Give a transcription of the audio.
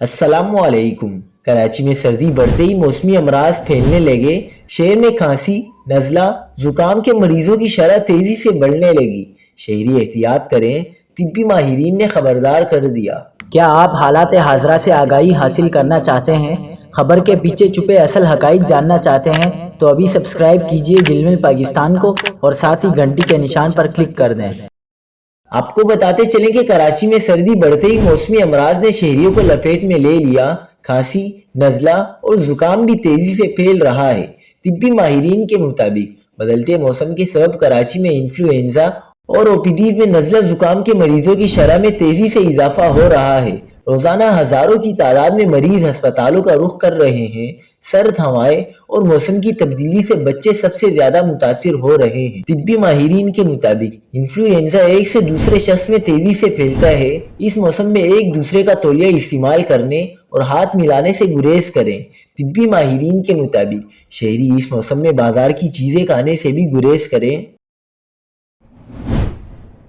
السلام علیکم۔ کراچی میں سردی بڑھتے ہی موسمی امراض پھیلنے لگے۔ شہر میں کھانسی، نزلہ، زکام کے مریضوں کی شرح تیزی سے بڑھنے لگی۔ شہری احتیاط کریں، طبی ماہرین نے خبردار کر دیا۔ کیا آپ حالات حاضرہ سے آگاہی حاصل کرنا چاہتے ہیں؟ خبر کے پیچھے چھپے اصل حقائق جاننا چاہتے ہیں تو ابھی سبسکرائب کیجئے دل مل پاکستان کو اور ساتھ ہی گھنٹی کے نشان پر کلک کر دیں۔ آپ کو بتاتے چلیں کہ کراچی میں سردی بڑھتے ہی موسمی امراض نے شہریوں کو لپیٹ میں لے لیا۔ کھانسی، نزلہ اور زکام بھی تیزی سے پھیل رہا ہے۔ طبی ماہرین کے مطابق بدلتے موسم کے سبب کراچی میں انفلوئنزا اور اوپیڈیز میں نزلہ زکام کے مریضوں کی شرح میں تیزی سے اضافہ ہو رہا ہے۔ روزانہ ہزاروں کی تعداد میں مریض ہسپتالوں کا رخ کر رہے ہیں۔ سرد ہوائیں اور موسم کی تبدیلی سے بچے سب سے زیادہ متاثر ہو رہے ہیں۔ طبی ماہرین کے مطابق انفلوئنزا ایک سے دوسرے شخص میں تیزی سے پھیلتا ہے۔ اس موسم میں ایک دوسرے کا تولیہ استعمال کرنے اور ہاتھ ملانے سے گریز کریں۔ طبی ماہرین کے مطابق شہری اس موسم میں بازار کی چیزیں کھانے سے بھی گریز کریں۔